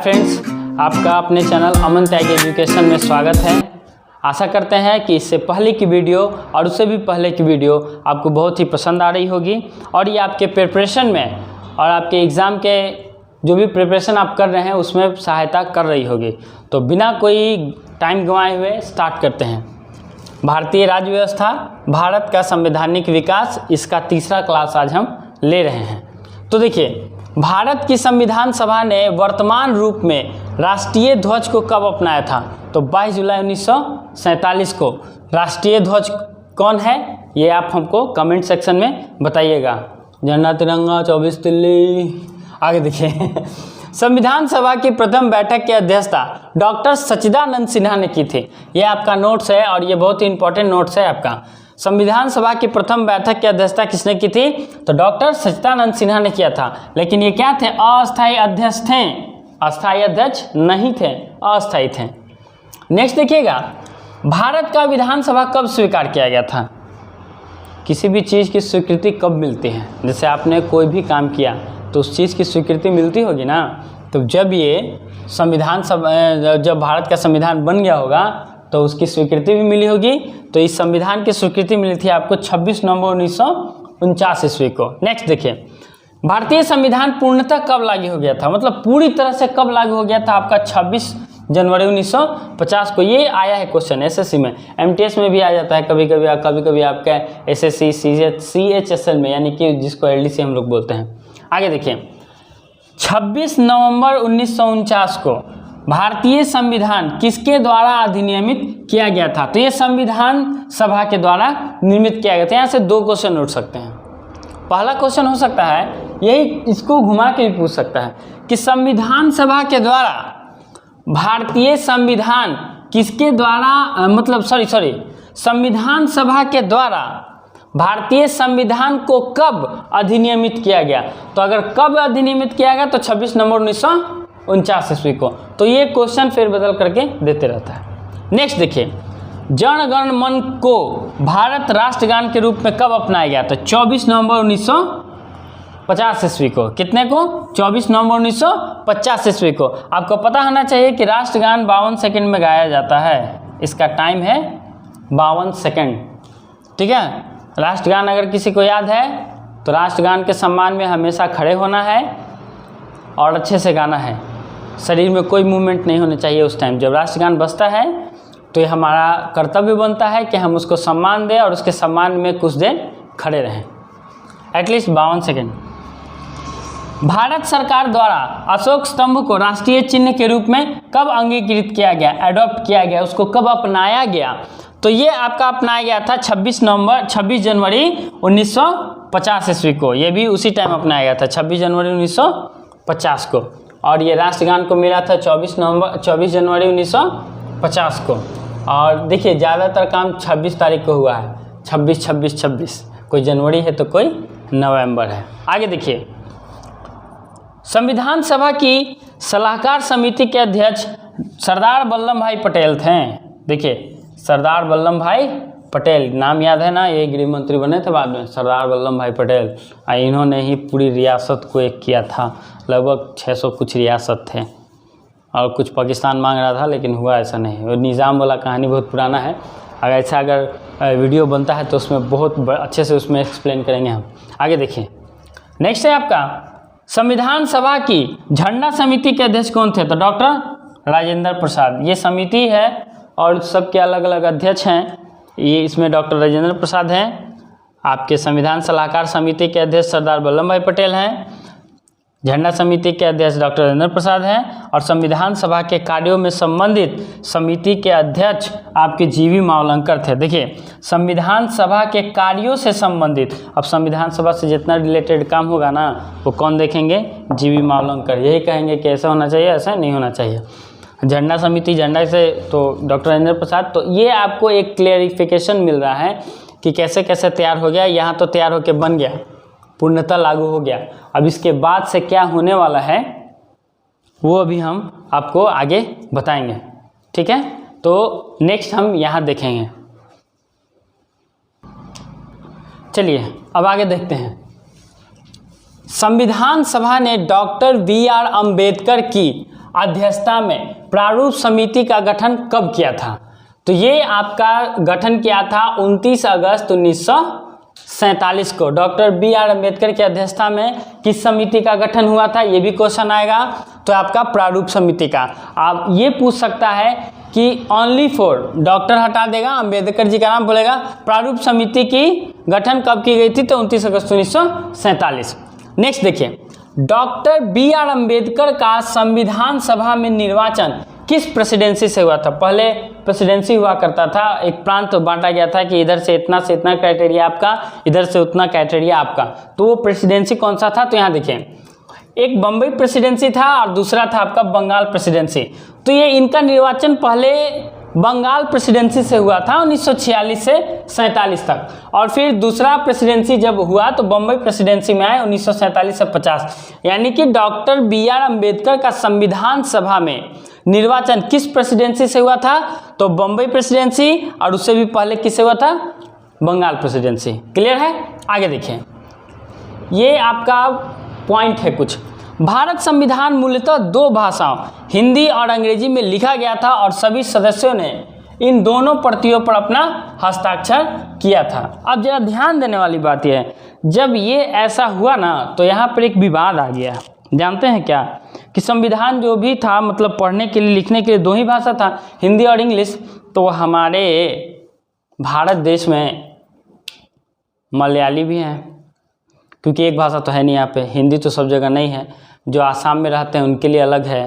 Friends, आपका अपने channel अमन त्याग एजुकेशन में स्वागत है। आशा करते हैं कि इससे पहले की वीडियो और उससे भी पहले की वीडियो आपको बहुत ही पसंद आ रही होगी और ये आपके प्रिपरेशन में और आपके एग्ज़ाम के जो भी प्रिपरेशन आप कर रहे हैं उसमें सहायता कर रही होगी। तो बिना कोई टाइम गंवाए हुए स्टार्ट करते हैं। भारतीय राज्य व्यवस्था, भारत का संवैधानिक विकास, इसका तीसरा क्लास आज हम ले रहे हैं। तो देखिए, भारत की संविधान सभा ने वर्तमान रूप में राष्ट्रीय ध्वज को कब अपनाया था? तो 22 जुलाई 1947 को। राष्ट्रीय ध्वज कौन है ये आप हमको कमेंट सेक्शन में बताइएगा। झंडा तिरंगा 24 दिल्ली। आगे देखिए, संविधान सभा की प्रथम बैठक की अध्यक्षता डॉक्टर सच्चिदानंद सिन्हा ने की थी। ये आपका नोट्स है और ये बहुत ही इंपॉर्टेंट नोट्स है आपका। संविधान सभा की प्रथम बैठक की अध्यक्षता किसने की थी? तो डॉक्टर सच्चिदानंद सिन्हा ने किया था। लेकिन ये क्या थे? अस्थायी अध्यक्ष थे, अस्थायी अध्यक्ष नहीं थे, अस्थायी थे। नेक्स्ट देखिएगा, भारत का विधानसभा कब स्वीकार किया गया था? किसी भी चीज़ की स्वीकृति कब मिलती है? जैसे आपने कोई भी काम किया तो उस चीज़ की स्वीकृति मिलती होगी ना। तो जब ये संविधान जब भारत का संविधान बन गया होगा तो उसकी स्वीकृति भी मिली होगी। तो इस संविधान की स्वीकृति मिली थी आपको 26 नवंबर 1949 ईस्वी को। नेक्स्ट देखिए, भारतीय संविधान पूर्णतः कब लागू हो गया था? मतलब पूरी तरह से कब लागू हो गया था आपका? 26 जनवरी 1950 को। ये आया है क्वेश्चन एसएससी में, एमटीएस में भी आ जाता है कभी कभी आपका एसएससी सीएचएसएल में, यानी कि जिसको एलडीसी हम लोग बोलते हैं। आगे देखिए, 26 नवंबर 1949 को भारतीय संविधान किसके द्वारा अधिनियमित किया गया था? तो ये संविधान सभा के द्वारा निर्मित किया गया था। यहाँ से दो क्वेश्चन उठ सकते हैं। पहला क्वेश्चन हो सकता है, यही इसको घुमा के भी पूछ सकता है कि संविधान सभा के द्वारा भारतीय संविधान किसके द्वारा संविधान सभा के द्वारा भारतीय संविधान को कब अधिनियमित किया गया? तो अगर कब अधिनियमित किया गया तो 26 नवंबर 1949 ईस्वी को। तो ये क्वेश्चन फिर बदल करके देते रहता है। नेक्स्ट देखिए, जन गण मन को भारत राष्ट्रगान के रूप में कब अपनाया गया? तो 24 नवंबर 1950 ईस्वी को। कितने को? 24 नवंबर 1950 ईस्वी को। आपको पता होना चाहिए कि राष्ट्रगान 52 सेकंड में गाया जाता है। इसका टाइम है 52 सेकंड। ठीक है, राष्ट्रगान अगर किसी को याद है तो राष्ट्रगान के सम्मान में हमेशा खड़े होना है और अच्छे से गाना है। शरीर में कोई मूवमेंट नहीं होना चाहिए उस टाइम जब राष्ट्रगान बजता है। तो ये हमारा कर्तव्य बनता है कि हम उसको सम्मान दें और उसके सम्मान में कुछ देर खड़े रहें, एटलीस्ट 52 सेकेंड। भारत सरकार द्वारा अशोक स्तंभ को राष्ट्रीय चिन्ह के रूप में कब अंगीकृत किया गया, एडॉप्ट किया गया, उसको कब अपनाया गया? तो ये आपका अपनाया गया था 26 जनवरी 1950 ईस्वी को। ये भी उसी टाइम अपनाया गया था 26 जनवरी 1950 को। और ये राष्ट्रगान को मिला था 24 जनवरी 1950 को। और देखिए, ज़्यादातर काम 26 तारीख को हुआ है, 26। कोई जनवरी है तो कोई नवंबर है। आगे देखिए, संविधान सभा की सलाहकार समिति के अध्यक्ष सरदार वल्लभ भाई पटेल थे। देखिए, सरदार वल्लभ भाई पटेल नाम याद है ना, ये गृह मंत्री बने थे बाद में, सरदार वल्लभ भाई पटेल। इन्होंने ही पूरी रियासत को एक किया था। लगभग 600 कुछ रियासत थे और कुछ पाकिस्तान मांग रहा था लेकिन हुआ ऐसा नहीं। और निज़ाम वाला कहानी बहुत पुराना है। अगर वीडियो बनता है तो उसमें बहुत अच्छे से उसमें एक्सप्लेन करेंगे हम। आगे देखिए, नेक्स्ट है आपका, संविधान सभा की झंडा समिति के अध्यक्ष कौन थे? तो डॉक्टर राजेंद्र प्रसाद। ये समिति है और सबके अलग अलग अध्यक्ष हैं। ये इसमें डॉक्टर राजेंद्र प्रसाद हैं। आपके संविधान सलाहकार समिति के अध्यक्ष सरदार वल्लभ भाई पटेल हैं। झंडा समिति के अध्यक्ष डॉक्टर राजेंद्र प्रसाद हैं। और संविधान सभा के कार्यों में संबंधित समिति के अध्यक्ष आपके जीवी मावलंकर थे। देखिए, संविधान सभा के कार्यों से संबंधित, अब संविधान सभा से जितना रिलेटेड काम होगा ना वो कौन देखेंगे? जीवी मावलंकर। यही कहेंगे कि ऐसा होना चाहिए, ऐसा नहीं होना चाहिए। झंडा समिति, झंडा से तो डॉक्टर राजेंद्र प्रसाद। तो ये आपको एक क्लेरिफिकेशन मिल रहा है कि कैसे कैसे तैयार हो गया। यहाँ तो तैयार होकर बन गया, पूर्णतः लागू हो गया। अब इसके बाद से क्या होने वाला है वो अभी हम आपको आगे बताएंगे। ठीक है, तो नेक्स्ट हम यहाँ देखेंगे। चलिए अब आगे देखते हैं। संविधान सभा ने डॉक्टर बी आर अम्बेडकर की अध्यक्षता में प्रारूप समिति का गठन कब किया था? तो ये आपका गठन किया था 29 अगस्त 1947 को। Doctor B.R. अम्बेडकर की अध्यक्षता में किस समिति का गठन हुआ था, ये भी क्वेश्चन आएगा। तो आपका प्रारूप समिति का। आप ये पूछ सकता है कि ओनली फॉर, डॉक्टर हटा देगा, अम्बेडकर जी का नाम बोलेगा। प्रारूप समिति की गठन कब की गई थी? तो 29 अगस्त 1947। नेक्स्ट देखिए, डॉक्टर B.R. अम्बेडकर का संविधान सभा में निर्वाचन किस प्रेसिडेंसी से हुआ था? पहले प्रेसिडेंसी हुआ करता था, एक प्रांत बांटा गया था कि इधर से इतना क्राइटेरिया आपका, इधर से उतना क्राइटेरिया आपका। तो वो प्रेसिडेंसी कौन सा था? तो यहाँ देखिए, एक बम्बई प्रेसिडेंसी था और दूसरा था आपका बंगाल प्रेसिडेंसी। तो ये इनका निर्वाचन पहले बंगाल प्रेसिडेंसी से हुआ था 1946 से 47 तक, और फिर दूसरा प्रेसिडेंसी जब हुआ तो बम्बई प्रेसिडेंसी में आए 1947 से 50। यानी कि डॉक्टर B.R. अम्बेडकर का संविधान सभा में निर्वाचन किस प्रेसिडेंसी से हुआ था? तो बम्बई प्रेसिडेंसी, और उससे भी पहले किससे हुआ था? बंगाल प्रेसिडेंसी। क्लियर है? आगे देखिए, ये आपका पॉइंट है कुछ। भारत संविधान मूलतः 2 भाषाओं हिंदी और अंग्रेजी में लिखा गया था और सभी सदस्यों ने इन दोनों प्रतियों पर अपना हस्ताक्षर किया था। अब जरा ध्यान देने वाली बात यह है, जब ये ऐसा हुआ ना तो यहाँ पर एक विवाद आ गया। जानते हैं क्या? कि संविधान जो भी था, मतलब पढ़ने के लिए, लिखने के लिए 2 ही भाषा था, हिंदी और इंग्लिश। तो हमारे भारत देश में मलयाली भी हैं, क्योंकि एक भाषा तो है नहीं यहाँ पे, हिंदी तो सब जगह नहीं है। जो आसाम में रहते हैं उनके लिए अलग है,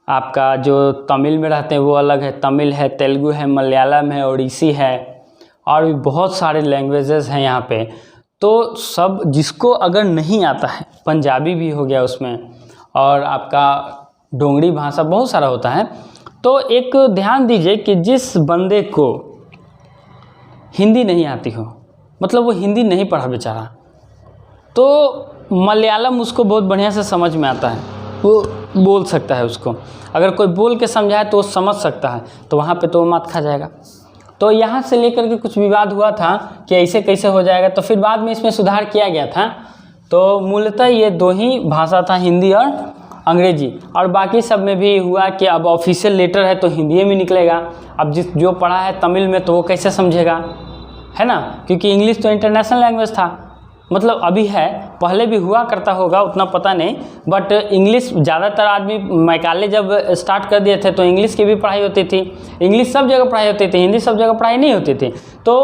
आपका जो तमिल में रहते हैं वो अलग है, तमिल है, तेलुगु है, मलयालम है, ओडिसी है, और भी बहुत सारे लैंग्वेजेस हैं यहाँ पे। तो सब जिसको अगर नहीं आता है, पंजाबी भी हो गया उसमें, और आपका डोंगरी भाषा, बहुत सारा होता है। तो एक ध्यान दीजिए कि जिस बंदे को हिंदी नहीं आती हो, मतलब वो हिंदी नहीं पढ़ा बेचारा, तो मलयालम उसको बहुत बढ़िया से समझ में आता है, वो बोल सकता है उसको। अगर कोई बोल के समझाए तो वो समझ सकता है, तो वहाँ पे तो वो मात खा जाएगा। तो यहाँ से लेकर के कुछ विवाद हुआ था कि ऐसे कैसे हो जाएगा, तो फिर बाद में इसमें सुधार किया गया था। तो मूलतः ये 2 ही भाषा था, हिंदी और अंग्रेजी, और बाकी सब में भी हुआ कि अब ऑफिशियल लेटर है तो हिंदी में निकलेगा। अब जो पढ़ा है तमिल में तो वो कैसे समझेगा, है ना? क्योंकि इंग्लिश तो इंटरनेशनल लैंग्वेज था, मतलब अभी है, पहले भी हुआ करता होगा, उतना पता नहीं, बट इंग्लिश ज़्यादातर आदमी, मैकाले जब स्टार्ट कर दिए थे तो इंग्लिश की भी पढ़ाई होती थी। इंग्लिश सब जगह पढ़ाई होती थी, हिंदी सब जगह पढ़ाई नहीं होती थी। तो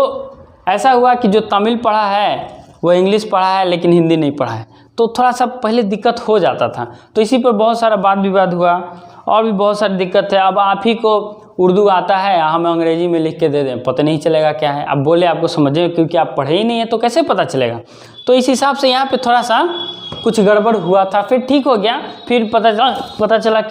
ऐसा हुआ कि जो तमिल पढ़ा है वो इंग्लिश पढ़ा है लेकिन हिंदी नहीं पढ़ा है, तो थोड़ा सा पहले दिक्कत हो जाता था। तो इसी पर बहुत सारा वाद विवाद हुआ, और भी बहुत सारी दिक्कत है। अब आप ही को उर्दू आता है, हम अंग्रेजी में लिख के दे दें, पता नहीं चलेगा क्या है। अब बोले आपको समझे, क्योंकि आप पढ़े ही नहीं है तो कैसे पता चलेगा। तो इस हिसाब से यहाँ पे थोड़ा सा कुछ गड़बड़ हुआ था, फिर ठीक हो गया। फिर पता चला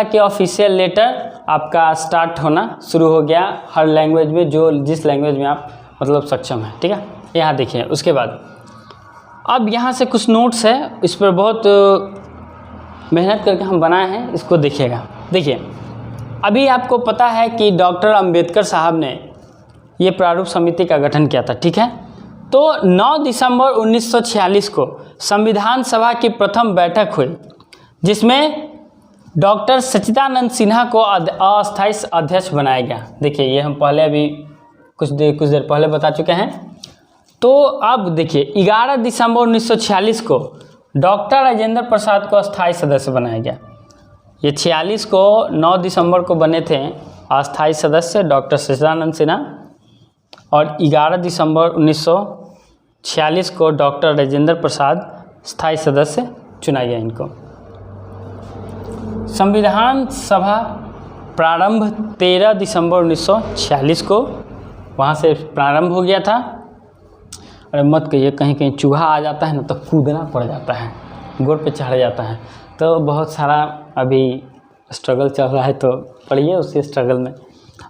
कि ऑफिशियल लेटर आपका स्टार्ट होना शुरू हो गया हर लैंग्वेज में, जिस लैंग्वेज में आप मतलब सक्षम है। ठीक है, यहाँ देखिए। उसके बाद अब यहाँ से कुछ नोट्स है, इस पर बहुत मेहनत करके हम बनाए हैं, इसको देखिएगा। देखिए, अभी आपको पता है कि डॉक्टर अंबेडकर साहब ने ये प्रारूप समिति का गठन किया था, ठीक है। तो 9 दिसंबर 1946 को संविधान सभा की प्रथम बैठक हुई, जिसमें डॉक्टर सच्चिदानंद सिन्हा को अस्थायी अध्यक्ष बनाया गया। देखिए, ये हम पहले अभी कुछ देर पहले बता चुके हैं। तो अब देखिए, 11 दिसंबर 1946 को डॉक्टर राजेंद्र प्रसाद को अस्थायी सदस्य बनाया गया। ये 46 को 9 दिसंबर को बने थे अस्थायी सदस्य डॉक्टर सच्चिदानंद सिन्हा, और 11 दिसंबर 1946 को डॉक्टर राजेंद्र प्रसाद स्थायी सदस्य चुना गया इनको। संविधान सभा प्रारंभ 13 दिसंबर 1946 को वहाँ से प्रारंभ हो गया था। अरे मत कहिए, कहीं कहीं चूहा आ जाता है ना तो कूदना पड़ जाता है, गोड़ पे चढ़ जाता है। तो बहुत सारा अभी स्ट्रगल चल रहा है, तो पढ़िए उसी स्ट्रगल में।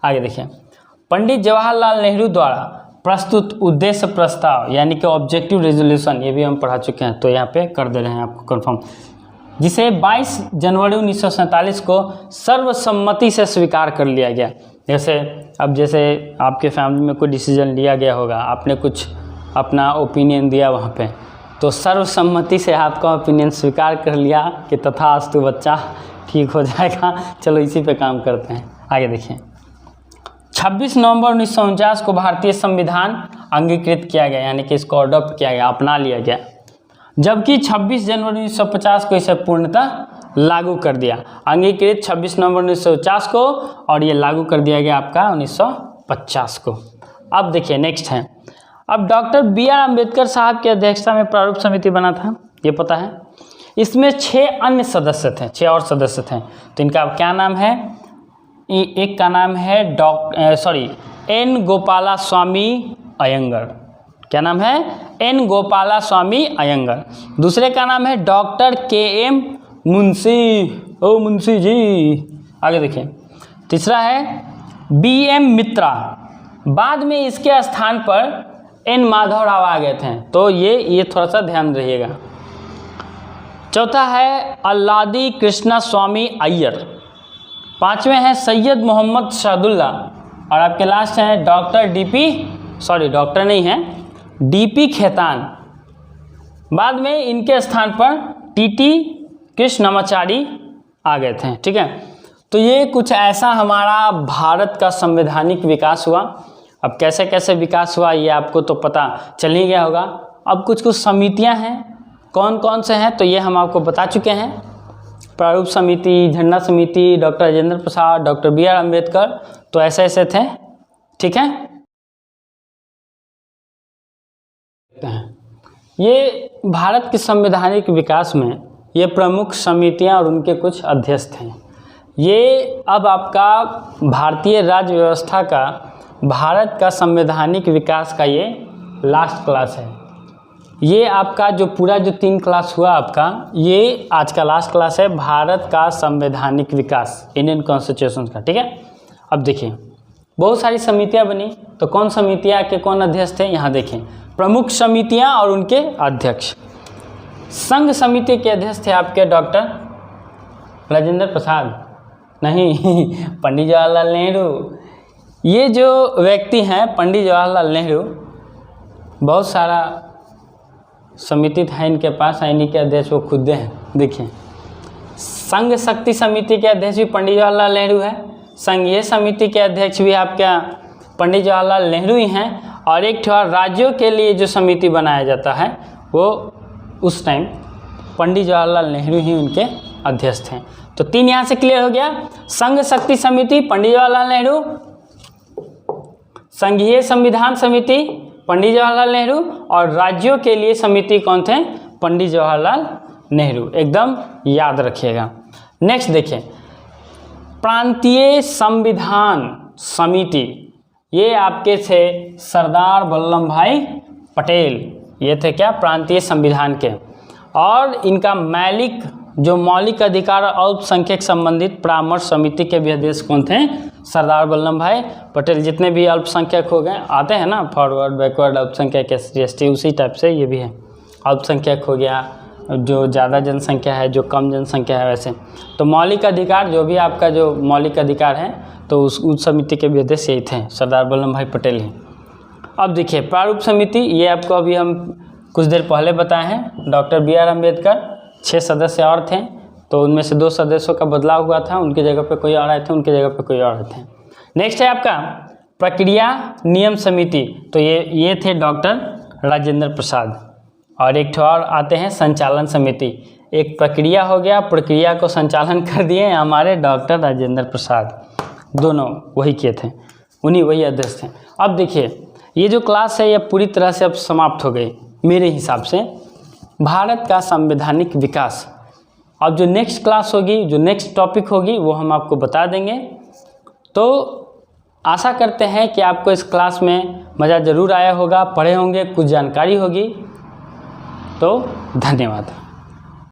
आगे देखिए, पंडित जवाहरलाल नेहरू द्वारा प्रस्तुत उद्देश्य प्रस्ताव यानी कि ऑब्जेक्टिव रेजोल्यूशन, ये भी हम पढ़ा चुके हैं, तो यहाँ पे कर दे रहे हैं आपको कंफर्म, जिसे 22 जनवरी 1947 को सर्वसम्मति से स्वीकार कर लिया गया। जैसे आपके फैमिली में कोई डिसीजन लिया गया होगा, आपने कुछ अपना ओपिनियन दिया वहाँ पे, तो सर्वसम्मति से आपका ओपिनियन स्वीकार कर लिया कि तथास्तु बच्चा ठीक हो जाएगा। चलो इसी पे काम करते हैं। आगे देखिए, 26 नवंबर 1949 को भारतीय संविधान अंगीकृत किया गया, यानी कि इसको अडॉप्ट किया गया, अपना लिया गया। जबकि 26 जनवरी 1950 को इसे पूर्णतः लागू कर दिया। अंगीकृत 26 नवंबर 1949 को और ये लागू कर दिया गया आपका 1950 को। अब देखिए नेक्स्ट है, अब डॉक्टर BR अम्बेडकर साहब की अध्यक्षता में प्रारूप समिति बना था, ये पता है। इसमें 6 अन्य सदस्य थे, 6 और सदस्य थे। तो इनका क्या नाम है? एक का नाम है N. गोपालास्वामी अयंगर। क्या नाम है? N. गोपालास्वामी अयंगर। दूसरे का नाम है डॉक्टर KM मुंशी। ओ मुंशी जी। आगे देखिए, तीसरा है BM मित्रा। बाद में इसके स्थान पर N. माधव राव आ गए थे, तो ये थोड़ा सा ध्यान रहिएगा। चौथा है अल्लादी कृष्णा स्वामी अय्यर। पांचवें हैं सैयद मोहम्मद शाहदुल्ला। और आपके लास्ट हैं डॉक्टर डॉक्टर नहीं है, DP खेतान। बाद में इनके स्थान पर TT कृष्णमाचारी आ गए थे। ठीक है, तो ये कुछ ऐसा हमारा भारत का संवैधानिक विकास हुआ। अब कैसे कैसे विकास हुआ ये आपको तो पता चल ही गया होगा। अब कुछ समितियां हैं, कौन कौन से हैं तो ये हम आपको बता चुके हैं। प्रारूप समिति, झंडा समिति, doctor Rajendra Prasad, doctor BR Ambedkar, तो ऐसे ऐसे थे। ठीक है, ये भारत के संवैधानिक विकास में ये प्रमुख समितियां और उनके कुछ अध्यक्ष थे। ये अब आपका भारतीय राज्य व्यवस्था का, भारत का संवैधानिक विकास का ये लास्ट क्लास है। ये आपका जो पूरा जो 3 क्लास हुआ आपका, ये आज का लास्ट क्लास है, भारत का संवैधानिक विकास, इंडियन कॉन्स्टिट्यूशन का। ठीक है, अब देखिए बहुत सारी समितियां बनी, तो कौन समितियां के कौन अध्यक्ष थे यहाँ देखें। प्रमुख समितियां और उनके अध्यक्ष। संघ समिति के अध्यक्ष थे आपके डॉक्टर राजेंद्र प्रसाद, नहीं पंडित जवाहरलाल नेहरू। ये जो व्यक्ति हैं पंडित जवाहरलाल नेहरू, बहुत सारा समिति था इनके पास, इन्हीं के अध्यक्ष वो खुद हैं। देखिए, संघ शक्ति समिति के अध्यक्ष भी पंडित जवाहरलाल नेहरू है, संघीय समिति के अध्यक्ष भी आपका पंडित जवाहरलाल नेहरू ही हैं, और एक ठो राज्यों के लिए जो समिति बनाया जाता है वो उस टाइम पंडित जवाहरलाल नेहरू ही उनके अध्यक्ष थे। तो 3 यहाँ से क्लियर हो गया। संघ शक्ति समिति पंडित जवाहरलाल नेहरू, संघीय संविधान समिति पंडित जवाहरलाल नेहरू, और राज्यों के लिए समिति कौन थे? पंडित जवाहरलाल नेहरू। एकदम याद रखिएगा। नेक्स्ट देखिए, प्रांतीय संविधान समिति, ये आपके थे सरदार वल्लभ भाई पटेल। ये थे क्या? प्रांतीय संविधान के। और इनका मौलिक अधिकार और अल्पसंख्यक संबंधित परामर्श समिति के भी अध्यक्ष कौन थे? सरदार वल्लभ भाई पटेल। जितने भी अल्पसंख्यक हो गए आते हैं ना, फॉरवर्ड, बैकवर्ड, अल्पसंख्यक, SC ST, उसी टाइप से ये भी है। अल्पसंख्यक हो गया, जो ज़्यादा जनसंख्या है, जो कम जनसंख्या है, वैसे। तो मौलिक अधिकार, जो भी आपका जो मौलिक अधिकार है, तो उस समिति के भी अध्यक्ष यही थे, सरदार वल्लभ भाई पटेल ही। अब देखिए प्रारूप समिति, ये आपको अभी हम कुछ देर पहले बताए हैं। डॉक्टर BR अम्बेडकर, 6 सदस्य और थे, तो उनमें से 2 सदस्यों का बदलाव हुआ था, उनकी जगह पे कोई और आए थे, उनकी जगह पे कोई और थे। नेक्स्ट है आपका प्रक्रिया नियम समिति, तो ये थे डॉक्टर राजेंद्र प्रसाद। और एक ठो और आते हैं संचालन समिति। एक प्रक्रिया हो गया, प्रक्रिया को संचालन कर दिए हमारे डॉक्टर राजेंद्र प्रसाद, दोनों वही किए थे, वही अध्यक्ष थे। अब देखिए ये जो क्लास है ये पूरी तरह से अब समाप्त हो गई मेरे हिसाब से, भारत का संवैधानिक विकास। अब जो नेक्स्ट क्लास होगी, जो नेक्स्ट टॉपिक होगी, वो हम आपको बता देंगे। तो आशा करते हैं कि आपको इस क्लास में मज़ा ज़रूर आया होगा, पढ़े होंगे, कुछ जानकारी होगी। तो धन्यवाद।